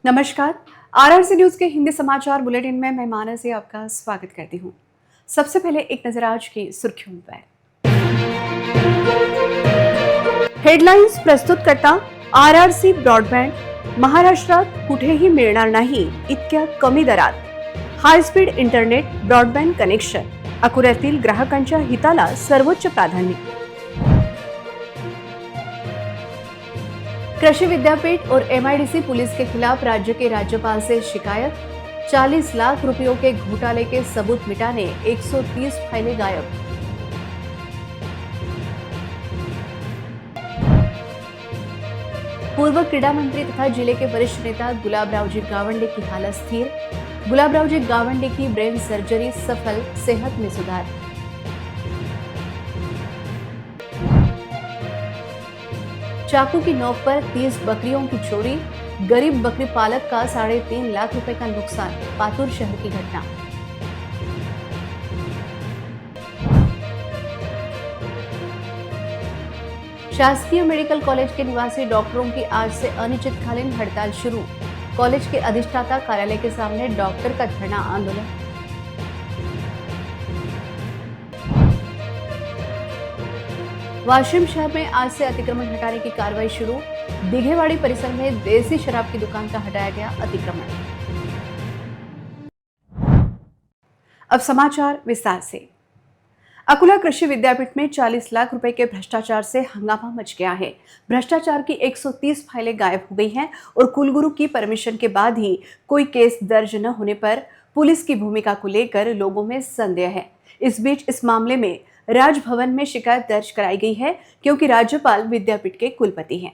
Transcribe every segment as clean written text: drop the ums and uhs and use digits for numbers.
नमस्कार। RRC news के हिंदी समाचार बुलेटिन में मैं मानसी आपका स्वागत करती हूँ। सबसे पहले एक नजर आज की सुर्खियों पर। हेडलाइन्स प्रस्तुत करता आरआरसी ब्रॉडबँड। महाराष्ट्रात कुठेही मिळणार नाही इतक्या कमी दरात high speed internet broadband connection. अकोल्यातील ग्राहकांच्या हिताला सर्वोच्च प्राधान्य। कृषि विद्यापीठ और एमआईडीसी पुलिस के खिलाफ राज्य के राज्यपाल से शिकायत। 40 लाख रुपयों के घोटाले के सबूत मिटाने 130 फाइलें गायब। पूर्व क्रीड़ा मंत्री तथा जिले के वरिष्ठ नेता गुलाबरावजी गावंडे की हालत स्थिर। गुलाबरावजी गावंडे की ब्रेन सर्जरी सफल, सेहत में सुधार। चाकू की नोक पर 30 बकरियों की चोरी, गरीब बकरी पालक का 3.5 लाख रुपए का नुकसान। पातुर शहर की घटना। शासकीय मेडिकल कॉलेज के निवासी डॉक्टरों की आज से अनिश्चितकालीन हड़ताल शुरू। कॉलेज के अधिष्ठाता कार्यालय के सामने डॉक्टर का धरना आंदोलन। वाशिम शहर में आज से अतिक्रमण हटाने की कार्रवाई शुरू। दिघेवाड़ी परिसर में देसी शराब की दुकान का हटाया गया अतिक्रमण। अब समाचार विस्तार से। अकोला कृषि विद्यापीठ में 40 लाख रुपए के भ्रष्टाचार से हंगामा मच गया है। भ्रष्टाचार की 130 फाइलें गायब हो गई हैं और कुलगुरु की परमिशन के बाद ही कोई केस दर्ज न होने पर पुलिस की भूमिका को लेकर लोगों में संदेह है। इस बीच इस मामले में राजभवन में शिकायत दर्ज कराई गई है क्योंकि राज्यपाल विद्यापीठ के कुलपति हैं।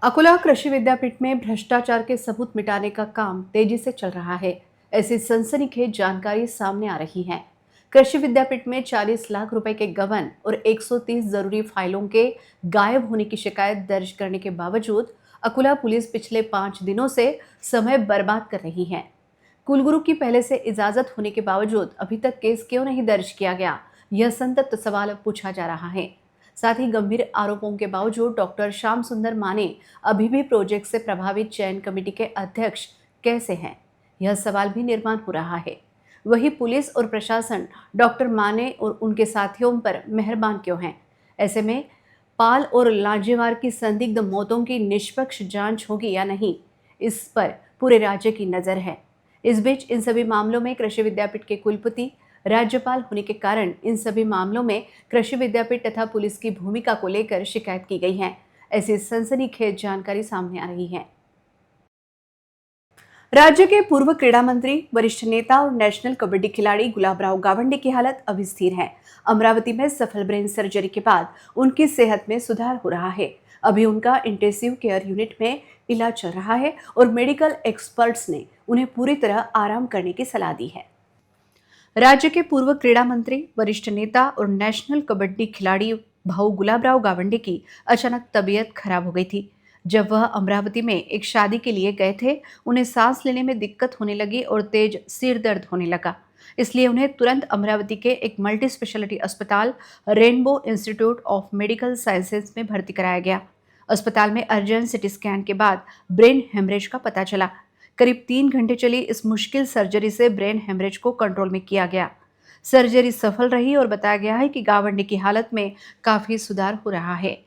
अकोला कृषि विद्यापीठ में भ्रष्टाचार के सबूत मिटाने का काम तेजी से चल रहा है। ऐसी सनसनीखेज जानकारी सामने आ रही है। कृषि विद्यापीठ में 40 लाख रुपए के गबन और 130 जरूरी फाइलों के गायब होने की शिकायत दर्ज करने के बावजूद अकोला पुलिस पिछले 5 दिनों से समय बर्बाद कर रही है। कुलगुरु की पहले से इजाजत होने के बावजूद अभी तक केस क्यों नहीं दर्ज किया गया, यह संतप्त सवाल पूछा जा रहा है। साथ ही गंभीर आरोपों के बावजूद डॉक्टर श्याम सुंदर माने अभी भी प्रोजेक्ट से प्रभावित चयन कमेटी के अध्यक्ष कैसे हैं, यह सवाल भी निर्माण हो रहा है। वही पुलिस और प्रशासन डॉक्टर माने और उनके साथियों पर मेहरबान क्यों हैं? ऐसे में पाल और लांजेवार की संदिग्ध मौतों की निष्पक्ष जांच होगी या नहीं, इस पर पूरे राज्य की नजर है। इस बीच इन सभी मामलों में कृषि विद्यापीठ के कुलपति राज्यपाल होने के कारण इन सभी मामलों में कृषि विद्यापीठ तथा पुलिस की भूमिका को लेकर शिकायत की गई है। ऐसी सनसनीखेज जानकारी सामने आ रही है। राज्य के पूर्व क्रीड़ा मंत्री, वरिष्ठ नेता और नेशनल कबड्डी खिलाड़ी गुलाबराव गावंडे की हालत अभी स्थिर है। अमरावती में सफल ब्रेन सर्जरी के बाद उनकी सेहत में सुधार हो रहा है। अभी उनका इंटेंसिव केयर यूनिट में इलाज चल रहा है और मेडिकल एक्सपर्ट्स ने उन्हें पूरी तरह आराम करने की सलाह दी है। राज्य के पूर्व क्रीड़ा मंत्री, वरिष्ठ नेता और नेशनल कबड्डी खिलाड़ी भाऊ गुलाबराव गावंडे की अचानक तबीयत खराब हो गई थी। जब वह अमरावती में एक शादी के लिए गए थे, उन्हें सांस लेने में दिक्कत होने लगी और तेज सिर दर्द होने लगा। इसलिए उन्हें तुरंत अमरावती के एक मल्टी स्पेशलिटी अस्पताल rainbow institute of medical sciences में भर्ती कराया गया। अस्पताल में अर्जेंट सिटी स्कैन के बाद ब्रेन हेमरेज का पता चला। करीब 3 घंटे चली इस मुश्किल सर्जरी से ब्रेन हेमरेज को कंट्रोल में किया गया। सर्जरी सफल रही और बताया गया है कि गावंडे की हालत में काफी सुधार हो रहा है।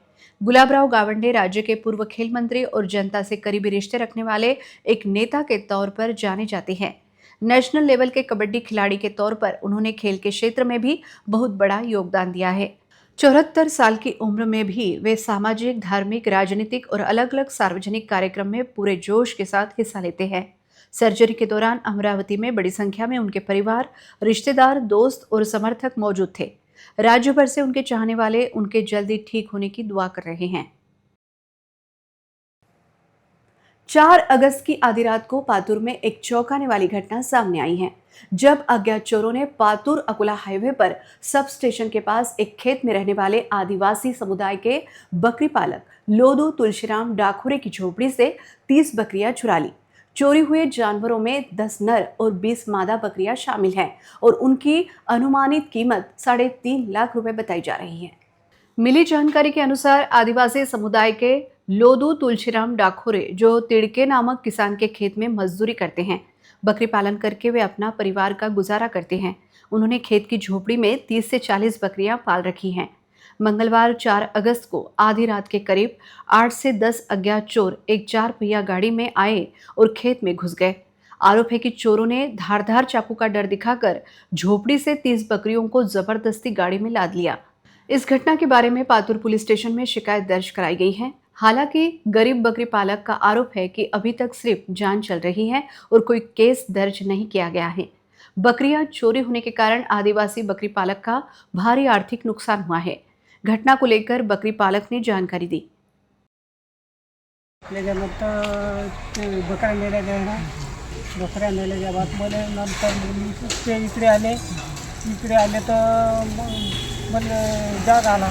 गुलाबराव गावंडे राज्य के पूर्व खेल मंत्री और जनता से करीबी रिश्ते रखने वाले एक नेता के तौर पर जाने जाते हैं। नेशनल लेवल के कबड्डी खिलाड़ी के तौर पर उन्होंने खेल के क्षेत्र में भी बहुत बड़ा योगदान दिया है। 74 साल की उम्र में भी वे सामाजिक, धार्मिक, राजनीतिक और अलग अलग सार्वजनिक कार्यक्रम में पूरे जोश के साथ हिस्सा लेते हैं। सर्जरी के दौरान अमरावती में बड़ी संख्या में उनके परिवार, रिश्तेदार, दोस्त और समर्थक मौजूद थे। राज्य भर से उनके चाहने वाले उनके जल्दी ठीक होने की दुआ कर रहे हैं। 4 अगस्त की आधी रात को पातुर में एक चौंकाने वाली घटना सामने आई है, जब अज्ञात चोरों ने पातुर अकोला हाईवे पर सब स्टेशन के पास एक खेत में रहने वाले आदिवासी समुदाय के बकरी पालक लोदू तुलसीराम डाखुरे की झोपड़ी से 30 बकरियां चुरा ली। चोरी हुए जानवरों में 10 नर और 20 मादा बकरियां शामिल हैं और उनकी अनुमानित कीमत 3.5 लाख रुपए बताई जा रही है। मिली जानकारी के अनुसार आदिवासी समुदाय के लोदू तुलसीराम डाखोरे जो तिड़के नामक किसान के खेत में मजदूरी करते हैं। बकरी पालन करके वे अपना परिवार का गुजारा करते हैं। उन्होंने खेत की झोपड़ी में 30 से 40 बकरियां पाल रखी हैं। मंगलवार 4 अगस्त को आधी रात के करीब 8 से 10 अज्ञात चोर एक 4 पहिया गाड़ी में आए और खेत में घुस गए। आरोप है कि चोरों ने धारदार चाकू का डर दिखाकर झोपड़ी से 30 बकरियों को जबरदस्ती गाड़ी में लाद लिया। इस घटना के बारे में पातुर पुलिस स्टेशन में शिकायत दर्ज कराई गई है। हालांकि गरीब बकरी पालक का आरोप है कि अभी तक सिर्फ जांच चल रही है और कोई केस दर्ज नहीं किया गया है। बकरियां चोरी होने के कारण आदिवासी बकरी पालक का भारी आर्थिक नुकसान हुआ है। घटना को लेकर बकरी पालक ने जानकारी दी। बकऱ्या नेल्या गया ना, बकऱ्या नेल्याच्या बाद मला नंतर ते इकडे आले तर मला जाग आला.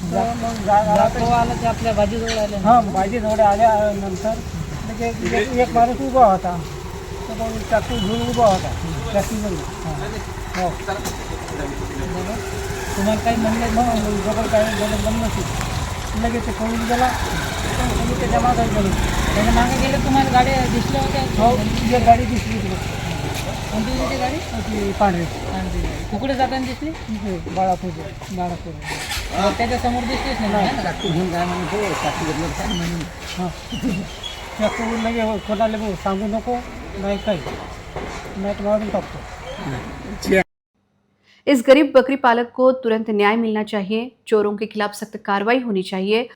मग जाग आला तर आपल्या भाजीजवळ आले. हां, भाजीजवळ आल्यानंतर म्हणजे एक माणूस उभा होता, तर मग चाकू घेऊन उभा होता चाकूजवळ. हो, तुम्हाला काही म्हणलं मग जवळ काय म्हणलं नसेल, लगेच ते पळून गेला. तुम्ही त्याच्या मागे गेलो. त्याच्या मागे गेले, तुम्हाला गाडी दिसल्या होत्या? हो, एक गाडी दिसली तुला. कोणती होती गाडी? ती पांढरी. कुकडे जाताना दिसली? बाळापूर. त्याच्या समोर दिसलीच नाही. चाकू घेऊन काय म्हणतो, चाकू घेतलं काय म्हणून. हां, चाकू लगे कोणाला सांगू नको, नाही काही नाही तर मारून टाकतो. इस गरीब बकरी पालक को तुरंत न्याय मिलना चाहिए, चोरों के खिलाफ सख्त कार्रवाई होनी चाहिए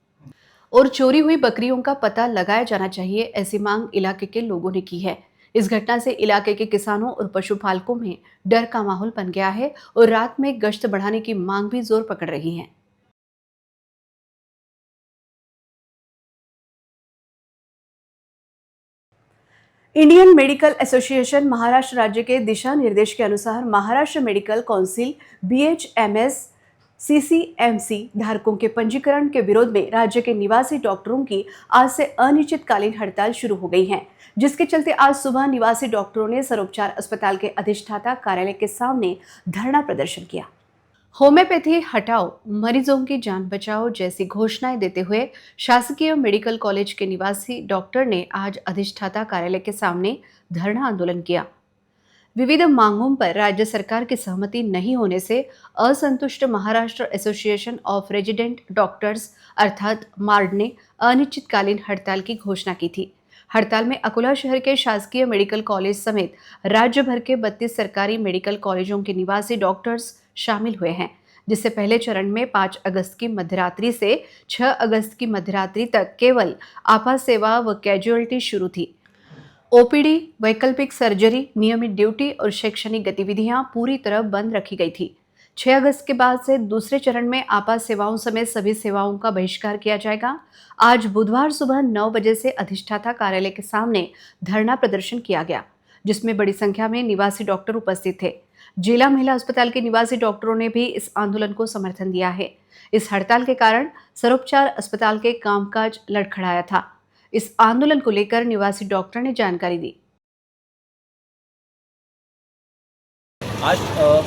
और चोरी हुई बकरियों का पता लगाया जाना चाहिए, ऐसी मांग इलाके के लोगों ने की है। इस घटना से इलाके के किसानों और पशुपालकों में डर का माहौल बन गया है और रात में गश्त बढ़ाने की मांग भी जोर पकड़ रही है। इंडियन मेडिकल एसोसिएशन महाराष्ट्र राज्य के दिशा निर्देश के अनुसार Maharashtra medical council BHMS CCMC धारकों के पंजीकरण के विरोध में राज्य के निवासी डॉक्टरों की आज से अनिश्चितकालीन हड़ताल शुरू हो गई है, जिसके चलते आज सुबह निवासी डॉक्टरों ने सरोपचार अस्पताल के अधिष्ठाता कार्यालय के सामने धरना प्रदर्शन किया। होम्योपैथी हटाओ, मरीजों की जान बचाओ जैसी घोषणाएं देते हुए शासकीय मेडिकल कॉलेज के निवासी डॉक्टर ने आज अधिष्ठाता कार्यालय के सामने धरना आंदोलन किया। विविध मांगों पर राज्य सरकार की सहमति नहीं होने से असंतुष्ट Maharashtra association of resident doctors अर्थात मार्ड ने अनिश्चितकालीन हड़ताल की घोषणा की थी। हड़ताल में अकोला शहर के शासकीय मेडिकल कॉलेज समेत राज्य भर के 32 सरकारी मेडिकल कॉलेजों के निवासी डॉक्टर्स शामिल हुए हैं, जिससे पहले चरण में 5 अगस्त की मध्यरात्रि से 6 अगस्त की मध्यरात्रि तक केवल आपात सेवा व कैजुअलिटी शुरू थी। OPD, वैकल्पिक सर्जरी, नियमित ड्यूटी और शैक्षणिक गतिविधियां पूरी तरह बंद रखी गई थी। 6 अगस्त के बाद से दूसरे चरण में आपात सेवाओं समेत सभी सेवाओं का बहिष्कार किया जाएगा। आज बुधवार सुबह 9 बजे से अधिष्ठाता कार्यालय के सामने धरना प्रदर्शन किया गया, जिसमें बड़ी संख्या में निवासी डॉक्टर उपस्थित थे। जिला महिला अस्पताल के निवासी डॉक्टरों ने भी इस आंदोलन को समर्थन दिया है। इस हड़ताल के कारण सरोपचार अस्पताल के कामकाज लड़खड़ाया था। इस आंदोलन को लेकर निवासी डॉक्टर ने जानकारी दी। आज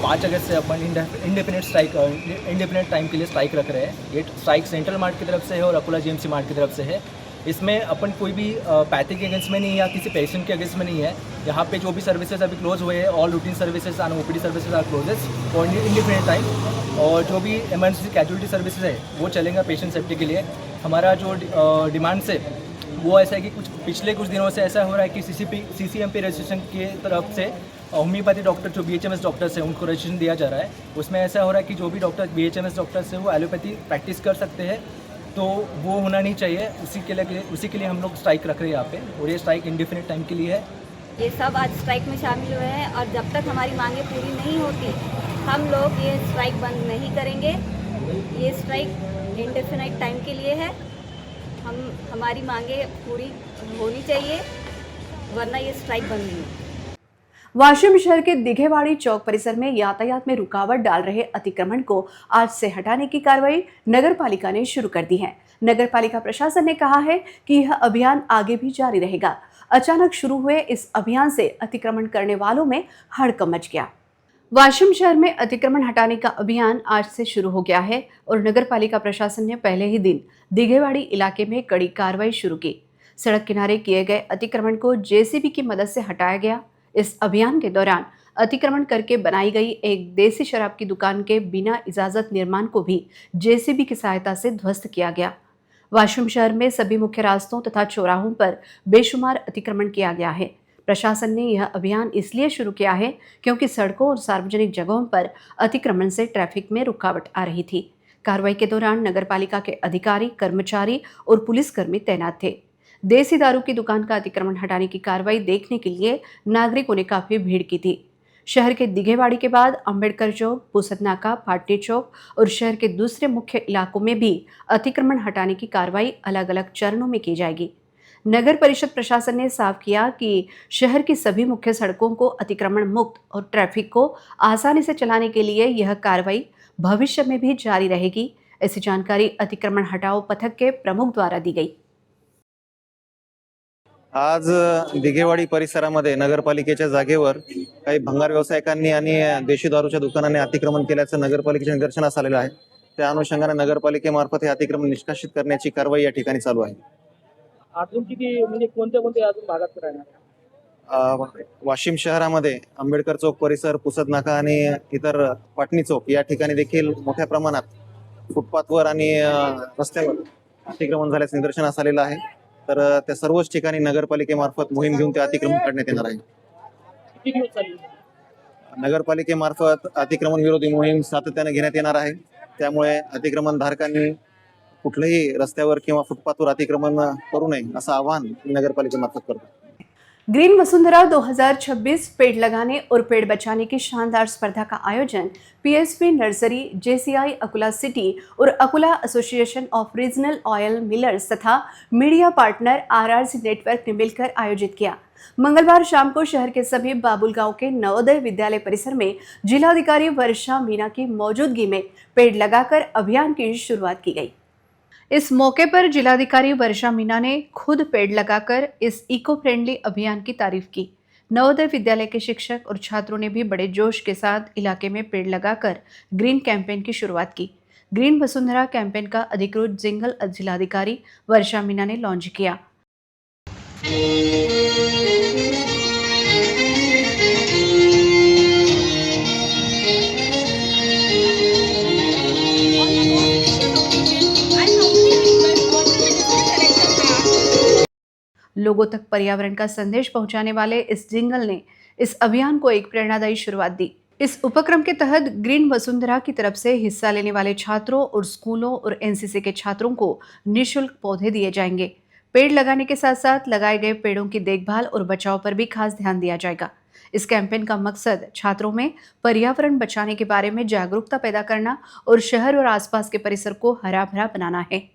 5 अगस्त से अपन इंडेफिनेट टाइम के लिए स्ट्राइक रख रहे हैं। ये स्ट्राइक सेंट्रल मार्ट की तरफ से है और अकोला GMC मार्ट की तरफ से है। इसमें अपन कोई भी पैथी के अगेंस्ट में नहीं है या किसी पेशेंट के अगेंस्ट में नहीं है। यहाँ पे जो भी सर्विसेज अभी क्लोज हुए हैं, all routine services and OPD services are closes for indefinite time, और जो भी इमरजेंसी कैजुअलिटी सर्विसेज है वो चलेगा पेशेंट सेफ्टी के लिए। हमारा जो डिमांड्स है वो ऐसा है कि पिछले कुछ दिनों से ऐसा हो रहा है कि CCMP रजिस्ट्रेशन की तरफ से होम्योपैथी डॉक्टर जो BHMS डॉक्टर्स हैं उनको रजिस्ट्रेशन दिया जा रहा है। उसमें ऐसा हो रहा है कि जो भी डॉक्टर BHMS डॉक्टर्स हैं वो एलोपैथी प्रैक्टिस कर सकते हैं, तो वो होना नहीं चाहिए। उसी के लिए हम लोग स्ट्राइक रख रहे हैं यहाँ पे, और ये स्ट्राइक इंडेफिनिट टाइम के लिए है। ये सब आज स्ट्राइक में शामिल हुए हैं और जब तक हमारी मांगें पूरी नहीं होती हम लोग ये स्ट्राइक बंद नहीं करेंगे। ये स्ट्राइक इंडेफिनिट टाइम के लिए है। हमारी मांगें पूरी होनी चाहिए, वरना ये स्ट्राइक बंद नहीं होगी। वाशिम शहर के दिघेवाड़ी चौक परिसर में यातायात में रुकावट डाल रहे अतिक्रमण को आज से हटाने की कार्रवाई नगर पालिका ने शुरू कर दी है। नगर पालिका प्रशासन ने कहा है कि यह अभियान आगे भी जारी रहेगा। अचानक शुरू हुए इस अभियान से अतिक्रमण करने वालों में हड़कंप मच गया। वाशिम शहर में अतिक्रमण हटाने का अभियान आज से शुरू हो गया है और नगर पालिका प्रशासन ने पहले ही दिन दिघेवाड़ी इलाके में कड़ी कार्रवाई शुरू की। सड़क किनारे किए गए अतिक्रमण को जेसीबी की मदद से हटाया गया। इस अभियान के दौरान अतिक्रमण करके बनाई गई एक देसी शराब की दुकान के बिना इजाजत निर्माण को भी जेसीबी की सहायता से ध्वस्त किया गया। वाशिम शहर में सभी मुख्य रास्तों तथा चौराहों पर बेशुमार अतिक्रमण किया गया है। प्रशासन ने यह अभियान इसलिए शुरू किया है क्योंकि सड़कों और सार्वजनिक जगहों पर अतिक्रमण से ट्रैफिक में रुकावट आ रही थी। कार्रवाई के दौरान नगरपालिका के अधिकारी, कर्मचारी और पुलिसकर्मी तैनात थे। देसी दारू की दुकान का अतिक्रमण हटाने की कार्रवाई देखने के लिए नागरिकों ने काफी भीड़ की थी। शहर के दिघेवाड़ी के बाद अंबेडकर चौक, पुसद नाका, पाटनी चौक और शहर के दूसरे मुख्य इलाकों में भी अतिक्रमण हटाने की कार्रवाई अलग अलग चरणों में की जाएगी। नगर परिषद प्रशासन ने साफ किया कि शहर की सभी मुख्य सड़कों को अतिक्रमण मुक्त और ट्रैफिक को आसानी से चलाने के लिए यह कार्रवाई भविष्य में भी जारी रहेगी। ऐसी जानकारी अतिक्रमण हटाओ पथक के प्रमुख द्वारा दी गई। आज दिघेवाडी परिसरामध्ये नगरपालिकेच्या जागेवर काही भंगार व्यावसायिकांनी आणि देशी दारूच्या दुकानांनी अतिक्रमण केल्याचं नगरपालिकेच्या निदर्शनास आलेलं आहे। त्या अनुषंगाने नगरपालिकेमार्फत हे अतिक्रमण निष्कासित करण्याची कारवाई या ठिकाणी चालू आहे। अजून किती म्हणजे कोणत्या अजून भागात राहणार? वाशिम शहरामध्ये आंबेडकर चौक परिसर, पुसद नाका आणि इतर पाटणी चौक या ठिकाणी देखील मोठ्या प्रमाणात फुटपाथवर आणि रस्त्यावर अतिक्रमण झाल्याचं निदर्शनास आलेलं आहे। तर त्या सर्वच ठिकाणी नगरपालिकेमार्फत मोहीम घेऊन ते अतिक्रमण काढण्यात येणार आहे। किती दिवस चालली? नगरपालिकेमार्फत अतिक्रमण विरोधी मोहीम सातत्याने घेण्यात येणार आहे। त्यामुळे अतिक्रमण धारकांनी कुठल्याही रस्त्यावर किंवा फुटपाथवर अतिक्रमण करू नये असं आवाहन नगरपालिकेमार्फत करतो। ग्रीन वसुंधरा 2026 पेड़ लगाने और पेड़ बचाने की शानदार स्पर्धा का आयोजन PSV nursery, JCI Akola city और Akola association of regional oil millers तथा मीडिया पार्टनर आरआरसी नेटवर्क ने मिलकर आयोजित किया। मंगलवार शाम को शहर के सभी बाबुलगांव के नवोदय विद्यालय परिसर में जिलाधिकारी वर्षा मीणा की मौजूदगी में पेड़ लगाकर अभियान की शुरुआत की गई। इस मौके पर जिलाधिकारी वर्षा मीणा ने खुद पेड़ लगाकर इस इको फ्रेंडली अभियान की तारीफ की। नवोदय विद्यालय के शिक्षक और छात्रों ने भी बड़े जोश के साथ इलाके में पेड़ लगाकर ग्रीन कैंपेन की शुरुआत की। ग्रीन वसुंधरा कैंपेन का अधिकृत जिंगल जिलाधिकारी वर्षा मीणा ने लॉन्च किया। लोगों तक पर्यावरण का संदेश पहुंचाने वाले इस जिंगल ने इस अभियान को एक प्रेरणादायी शुरुआत दी। इस उपक्रम के तहत ग्रीन वसुंधरा की तरफ से हिस्सा लेने वाले छात्रों और स्कूलों और एनसीसी के छात्रों को निःशुल्क पौधे दिए जाएंगे। पेड़ लगाने के साथ साथ लगाए गए पेड़ों की देखभाल और बचाव पर भी खास ध्यान दिया जाएगा। इस कैंपेन का मकसद छात्रों में पर्यावरण बचाने के बारे में जागरूकता पैदा करना और शहर और आसपास के परिसर को हरा भरा बनाना है।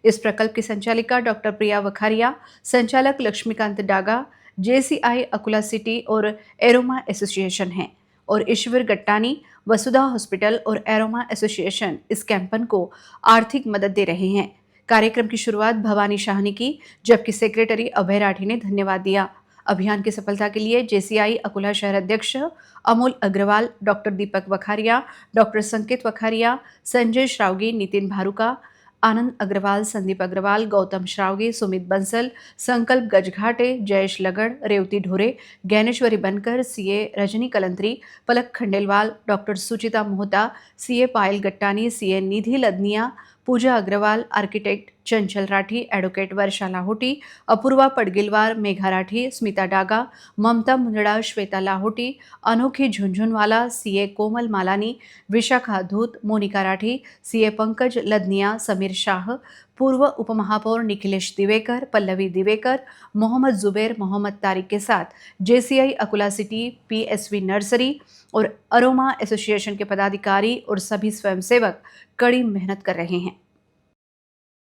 इस प्रकल्प की संचालिका डॉक्टर प्रिया वखारिया, संचालक लक्ष्मीकांत डागा, जेसीआई अकुला सिटी और एरोमा एसोसिएशन हैं और ईश्वर गट्टानी, वसुधा हॉस्पिटल और एरोमा एसोसिएशन इस कैंपेन को आर्थिक मदद दे रहे हैं। कार्यक्रम की शुरुआत भवानी शाह ने की, जबकि सेक्रेटरी अभय राठी ने धन्यवाद दिया। अभियान की सफलता के लिए जेसीआई अकुला शहर अध्यक्ष अमोल अग्रवाल, डॉक्टर दीपक वखारिया, डॉक्टर संकेत वखारिया, संजय श्रावगी, नितिन भारुका, आनंद अग्रवाल, संदीप अग्रवाल, गौतम श्रावगी, सुमित बंसल, संकल्प गजघाटे, जयेश लगड़, रेवती ढोरे, ज्ञानेश्वरी बनकर, सीए रजनी कलंत्री, पलक खंडेलवाल, डॉक्टर सुचिता मोहता, सीए पायल गट्टानी, सीए निधि लदनिया, पूजा अग्रवाल, आर्किटेक्ट चंचल राठी, एडवोकेट वर्षा लाहोटी, अपूर्वा पडगिलवार, मेघा राठी, स्मिता डागा, ममता मुंदड़ा, श्वेता लाहोटी, अनोखी झुंझुनवाला, सीए कोमल मालानी, विशाखा धूत, मोनिका राठी, सीए पंकज लदनिया, समीर शाह, पूर्व उपमहापौर निखिलेश दिवेकर, पल्लवी दिवेकर, मोहम्मद जुबैर, मोहम्मद तारिक के साथ JCI Akola city, PSV nursery और अरोमा एसोसिएशन के पदाधिकारी और सभी स्वयंसेवक कड़ी मेहनत कर रहे हैं।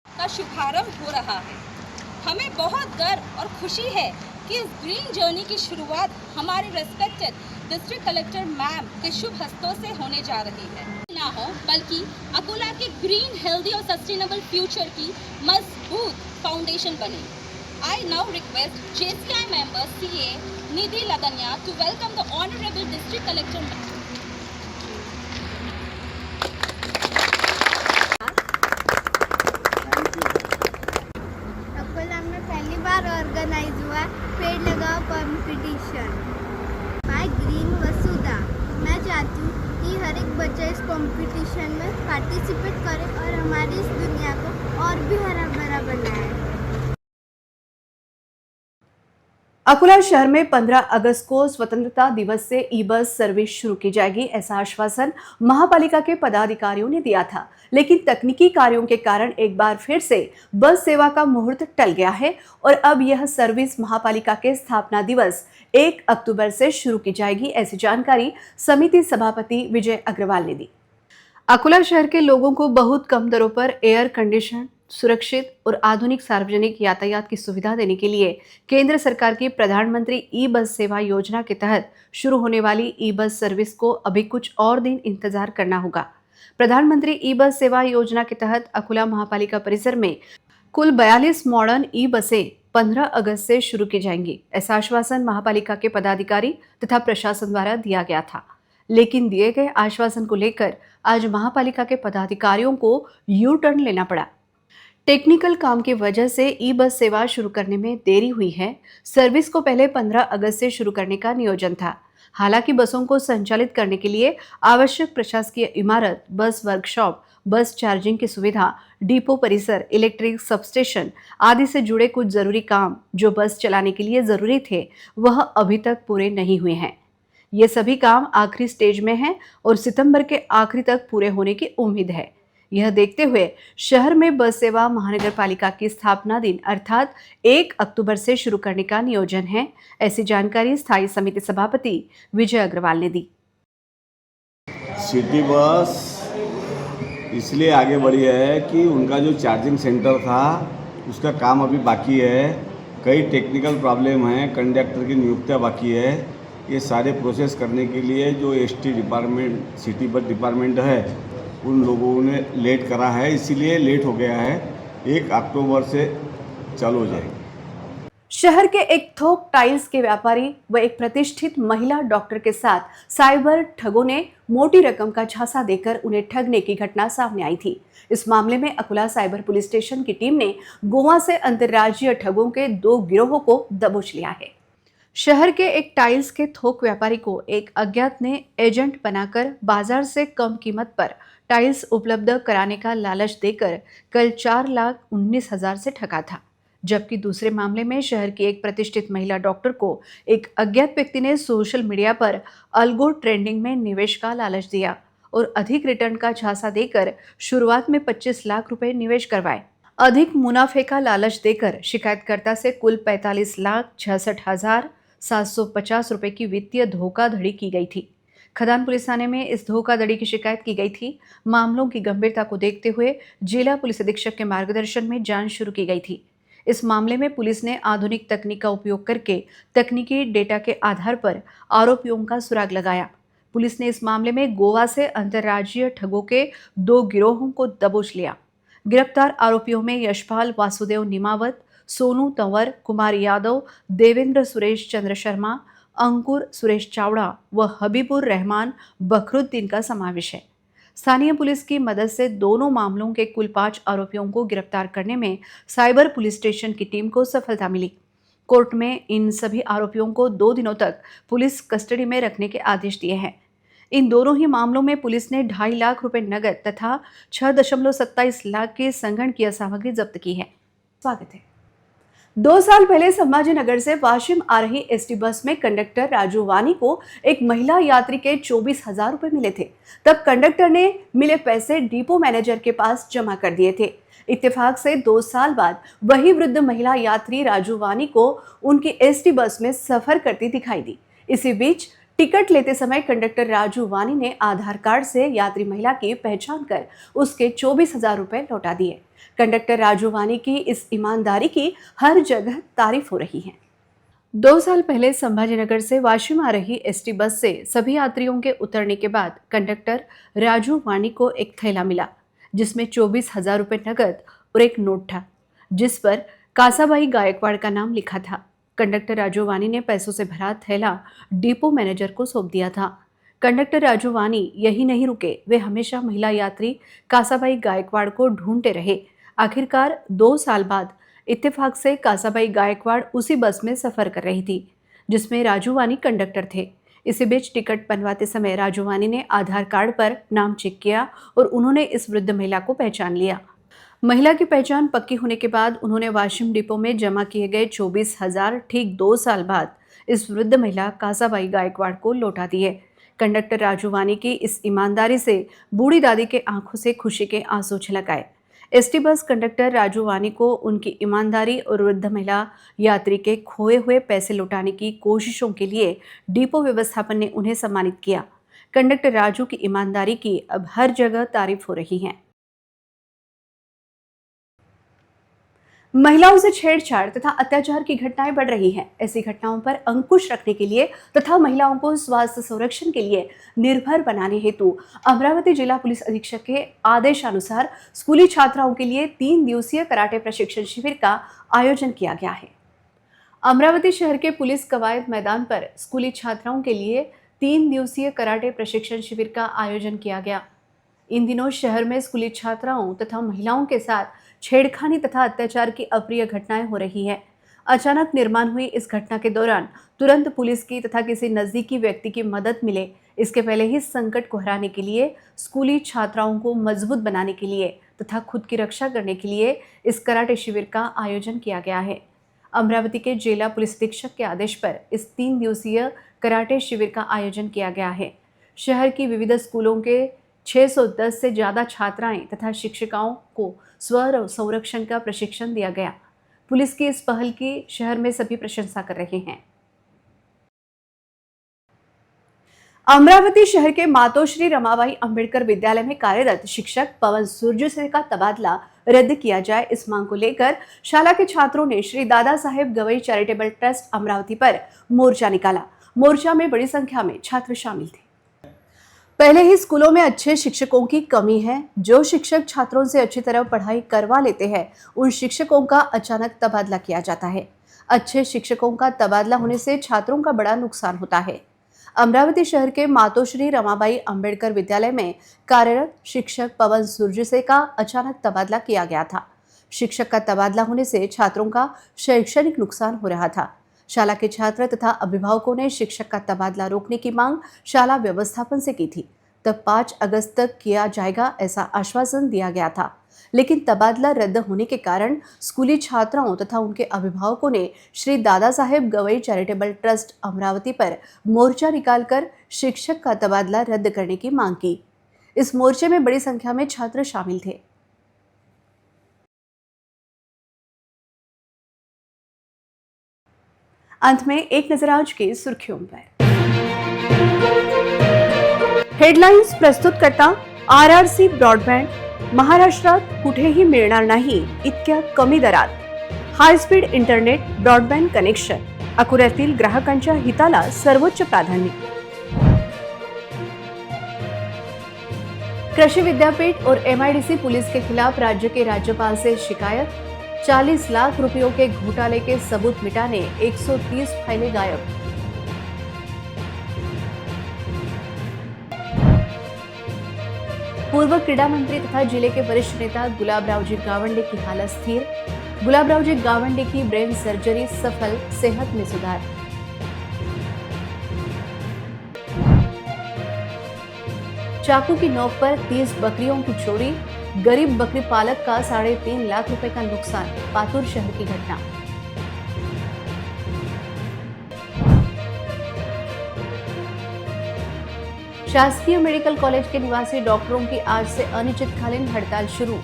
का शुभारंभ हो रहा है। हमें बहुत गर्व और खुशी है कि इस ग्रीन जर्नी की शुरुआत हमारे रेस्पेक्टेड डिस्ट्रिक्ट कलेक्टर मैम के शुभ हस्तों से होने जा रही है। ना हो बल्कि अकोला के ग्रीन, हेल्दी और सस्टेनेबल फ्यूचर की मजबूत फाउंडेशन बने। I now request JCI member CA Nidhi Ladanya to welcome the Honorable District Collector. मैं चाहती हूँ कि हर एक बच्चा इस कंपटीशन में पार्टिसिपेट करे और हमारी इस दुनिया को और भी हरा भरा बनाए। अकोला शहर में 15 अगस्त को स्वतंत्रता दिवस से ई बस सर्विस शुरू की जाएगी, ऐसा आश्वासन महापालिका के पदाधिकारियों ने दिया था। लेकिन तकनीकी कार्यों के कारण एक बार फिर से बस सेवा का मुहूर्त टल गया है और अब यह सर्विस महापालिका के स्थापना दिवस 1 अक्टूबर से शुरू की जाएगी, ऐसी जानकारी समिति सभापति विजय अग्रवाल ने दी। अकोला शहर के लोगों को बहुत कम दरों पर एयर कंडीशन, सुरक्षित और आधुनिक सार्वजनिक यातायात की सुविधा देने के लिए केंद्र सरकार की प्रधानमंत्री ई बस सेवा योजना के तहत शुरू होने वाली ई बस सर्विस को अभी कुछ और दिन इंतजार करना होगा। प्रधानमंत्री ई बस सेवा योजना के तहत अकोला महापालिका परिसर में कुल 42 मॉडर्न ई बसें 15 अगस्त से शुरू की जाएंगी, ऐसा आश्वासन महापालिका के पदाधिकारी तथा प्रशासन द्वारा दिया गया था। लेकिन दिए गए आश्वासन को लेकर आज महापालिका के पदाधिकारियों को यू टर्न लेना पड़ा। टेक्निकल काम की वजह से ई बस सेवा शुरू करने में देरी हुई है। सर्विस को पहले 15 अगस्त से शुरू करने का नियोजन था। हालांकि बसों को संचालित करने के लिए आवश्यक प्रशासकीय इमारत, बस वर्कशॉप, बस चार्जिंग की सुविधा, डिपो परिसर, इलेक्ट्रिक सबस्टेशन आदि से जुड़े कुछ जरूरी काम जो बस चलाने के लिए जरूरी थे, वह अभी तक पूरे नहीं हुए हैं। ये सभी काम आखिरी स्टेज में हैं और सितंबर के आखिरी तक पूरे होने की उम्मीद है। यह देखते हुए शहर में बस सेवा महानगर पालिका की स्थापना दिन अर्थात 1 अक्टूबर से शुरू करने का नियोजन है, ऐसी जानकारी स्थायी समिति सभापति विजय अग्रवाल ने दी। सिटी बस इसलिए आगे बढ़ी है कि उनका जो चार्जिंग सेंटर था उसका काम अभी बाकी है, कई टेक्निकल प्रॉब्लम हैं, कंडक्टर की नियुक्तियाँ बाकी है। ये सारे प्रोसेस करने के लिए जो ST department, city bus department है, उन लोगों ने लेट करा है, इसीलिए लेट हो गया है। 1 अक्टूबर से चालू हो जाएगी। शहर के एक थोक टाइल्स के व्यापारी व एक प्रतिष्ठित महिला डॉक्टर के साथ साइबर ठगों ने मोटी रकम का झांसा देकर उन्हें ठगने की घटना सामने आई थी। इस मामले में अकोला साइबर पुलिस स्टेशन की टीम ने गोवा से अंतर्राज्यीय ठगों के 2 गिरोहों को दबोच लिया है। शहर के एक टाइल्स के थोक व्यापारी को एक अज्ञात ने एजेंट बनाकर बाजार से कम कीमत पर टाइल्स उपलब्ध कराने का लालच देकर कल 4,19,000 से ठगा था। जबकि दूसरे मामले में शहर की एक प्रतिष्ठित महिला डॉक्टर को एक अज्ञात व्यक्ति ने सोशल मीडिया पर अल्गो ट्रेंडिंग में निवेश का लालच दिया और अधिक रिटर्न का झांसा देकर शुरुआत में 25 लाख रुपए निवेश करवाए। अधिक मुनाफे का लालच देकर शिकायतकर्ता से कुल 45,66,750 रुपए की वित्तीय धोखाधड़ी की गई थी। खदान पुलिस थाने में इस धोखाधड़ी की शिकायत की गई थी। मामलों की गंभीरता को देखते हुए जिला पुलिस अधीक्षक के मार्गदर्शन में जांच शुरू की गई थी। इस मामले में पुलिस ने आधुनिक तकनीक का उपयोग करके तकनीकी डेटा के आधार पर आरोपियों का सुराग लगाया। पुलिस ने इस मामले में गोवा से अंतर्राज्यीय ठगों के 2 गिरोहों को दबोच लिया। गिरफ्तार आरोपियों में यशपाल वासुदेव निमावत, सोनू तंवर, कुमार यादव, देवेंद्र सुरेश चंद्र शर्मा, अंकुर सुरेश चावड़ा व हबीबुर रहमान बखरुद्दीन का समावेश है। स्थानीय पुलिस की मदद से दोनों मामलों के कुल 5 आरोपियों को गिरफ्तार करने में साइबर पुलिस स्टेशन की टीम को सफलता मिली। कोर्ट में इन सभी आरोपियों को 2 दिनों तक पुलिस कस्टडी में रखने के आदेश दिए हैं। इन दोनों ही मामलों में पुलिस ने 2.5 लाख रुपए नगद तथा 6.27 लाख की संगणकीय सामग्री जब्त की है। स्वागत है। 2 साल पहले संभाजीनगर से वाशिम आ रही एसटी बस में कंडक्टर राजू वानी को एक महिला यात्री के 24,000 रुपए मिले थे। तब कंडक्टर ने मिले पैसे डिपो मैनेजर के पास जमा कर दिए थे। इत्तेफाक से 2 साल बाद वही वृद्ध महिला यात्री राजू वानी को उनकी एसटी बस में सफर करती दिखाई दी। इसी बीच टिकट लेते समय कंडक्टर राजू वानी ने आधार कार्ड से यात्री महिला की पहचान कर उसके 24,000 रुपए लौटा दिए। कंडक्टर राजू वानी की इस ईमानदारी की हर जगह तारीफ हो रही है। 2 साल पहले संभाजीनगर से वाशिम आ रही एसटी बस से सभी यात्रियों के उतरने के बाद कंडक्टर राजू वानी को एक थैला मिला, जिसमें 24,000 रुपए नकद और एक नोट था, जिस पर कासाबाई गायकवाड़ का नाम लिखा था। कंडक्टर राजू वानी ने पैसों से भरा थैला डिपो मैनेजर को सौंप दिया था। कंडक्टर राजू वानी यही नहीं रुके, वे हमेशा महिला यात्री कासाबाई गायकवाड़ को ढूंढते रहे। आखिरकार 2 साल बाद इत्तेफाक से कासाबाई गायकवाड़ उसी बस में सफर कर रही थी जिसमें राजू वानी कंडक्टर थे। इसी बीच टिकट बनवाते समय राजू वानी ने आधार कार्ड पर नाम चेक किया और उन्होंने इस वृद्ध महिला को पहचान लिया। महिला की पहचान पक्की होने के बाद उन्होंने वाशिम डिपो में जमा किए गए 24,000 ठीक 2 साल बाद इस वृद्ध महिला कासाबाई गायकवाड़ को लौटा दिए। कंडक्टर राजू वानी की इस ईमानदारी से बूढ़ी दादी के आंखों से खुशी के आंसू छलक आए। एसटी बस कंडक्टर राजू वानी को उनकी ईमानदारी और वृद्ध महिला यात्री के खोए हुए पैसे लौटाने की कोशिशों के लिए डिपो व्यवस्थापन ने उन्हें सम्मानित किया। कंडक्टर राजू की ईमानदारी की अब हर जगह तारीफ हो रही है। महिलाओं से छेड़छाड़ तथा अत्याचार की घटनाएं बढ़ रही हैं। ऐसी घटनाओं पर अंकुश रखने के लिए तथा महिलाओं को स्वास्थ्य संरक्षण के लिए निर्भर बनाने हेतु अमरावती जिला पुलिस अधीक्षक के आदेशानुसार स्कूली छात्राओं के लिए 3 दिवसीय कराटे प्रशिक्षण शिविर का आयोजन किया गया है। अमरावती शहर के पुलिस कवायद मैदान पर स्कूली छात्राओं के लिए 3 दिवसीय कराटे प्रशिक्षण शिविर का आयोजन किया गया। इन दिनों शहर में स्कूली छात्राओं तथा महिलाओं के साथ छेड़खानी तथा अत्याचार की अप्रिय घटनाएं हो रही है। अचानक निर्माण हुई इस घटना के दौरान तुरंत पुलिस की तथा किसी नजदीकी व्यक्ति की मदद मिले, इसके पहले ही संकट को हराने के लिए, स्कूली छात्राओं को मजबूत बनाने के लिए तथा खुद की रक्षा करने के लिए इस कराटे शिविर का आयोजन किया गया है। अमरावती के जिला पुलिस अधीक्षक के आदेश पर इस 3 दिवसीय कराटे शिविर का आयोजन किया गया है। शहर की विविध स्कूलों के 610 से ज़्यादा छात्राएं तथा शिक्षिकाओं को स्व संरक्षण का प्रशिक्षण दिया गया। पुलिस की इस पहल की शहर में सभी प्रशंसा कर रहे हैं। अमरावती शहर के मातोश्री रमाबाई अंबेडकर विद्यालय में कार्यरत शिक्षक पवन सुरजसे का तबादला रद्द किया जाए, इस मांग को लेकर शाला के छात्रों ने श्री दादा साहेब गवई चैरिटेबल ट्रस्ट अमरावती पर मोर्चा निकाला। मोर्चा में बड़ी संख्या में छात्र शामिल थे। पहले ही स्कूलों में अच्छे शिक्षकों की कमी है। जो शिक्षक छात्रों से अच्छी तरह पढ़ाई करवा लेते हैं, उन शिक्षकों का अचानक तबादला किया जाता है। अच्छे शिक्षकों का तबादला होने से छात्रों का बड़ा नुकसान होता है। अमरावती शहर के मातोश्री रमाबाई अंबेडकर विद्यालय में कार्यरत शिक्षक पवन सुरजसे का अचानक तबादला किया गया था। शिक्षक का तबादला होने से छात्रों का शैक्षणिक नुकसान हो रहा था। शाला के छात्र तथा अभिभावकों ने शिक्षक का तबादला रोकने की मांग शाला व्यवस्थापन से की थी। तब 5 अगस्त तक किया जाएगा ऐसा आश्वासन दिया गया था, लेकिन तबादला रद्द होने के कारण स्कूली छात्राओं तथा उनके अभिभावकों ने श्री दादा साहेब गवई चैरिटेबल ट्रस्ट अमरावती पर मोर्चा निकालकर शिक्षक का तबादला रद्द करने की मांग की। इस मोर्चे में बड़ी संख्या में छात्र शामिल थे। अंत में एक नजर आज की सुर्खियों पर। हेडलाईन्स प्रस्तुत करता आरआरसी ब्रॉडबँड, महाराष्ट्रात कुठेही मिळणार नाही इतक्या कमी दरात high speed internet broadband connection, अकोल्यातील ग्राहकांच्या हिताला सर्वोच्च प्राधान्य। कृषि विद्यापीठ और एमआईडीसी पुलिस के खिलाफ राज्य के राज्यपाल से शिकायत। 40 लाख रुपयों के घोटाले के सबूत मिटाने 130 फाइलें गायब। पूर्व क्रीड़ा मंत्री तथा जिले के वरिष्ठ नेता गुलाबरावजी गावंडे की हालत स्थिर। गुलाबरावजी गावंडे की ब्रेन सर्जरी सफल, सेहत में सुधार। चाकू की नोक पर 30 बकरियों की चोरी, गरीब बकरी पालक का 3.5 लाख रुपए का नुकसान, पातुर शहर की घटना। शासकीय मेडिकल कॉलेज के निवासी डॉक्टरों की आज से अनिश्चितकालीन हड़ताल शुरू।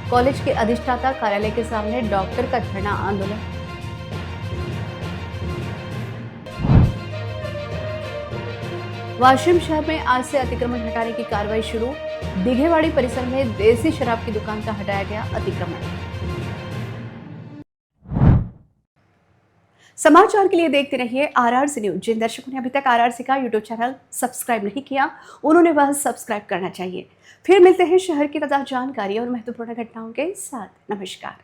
कॉलेज के अधिष्ठाता कार्यालय के सामने डॉक्टर का धरना आंदोलन। वाशिम शहर में आज से अतिक्रमण हटाने की कार्रवाई शुरू। दिघेवाड़ी परिसर में देसी शराब की दुकान का हटाया गया अतिक्रमण। समाचार के लिए देखते रहिए आरआरसी न्यूज। जिन दर्शकों ने अभी तक आरआरसी का यूट्यूब चैनल सब्सक्राइब नहीं किया, उन्होंने वह सब्सक्राइब करना चाहिए। फिर मिलते हैं शहर की ताजा जानकारी और महत्वपूर्ण घटनाओं के साथ। नमस्कार।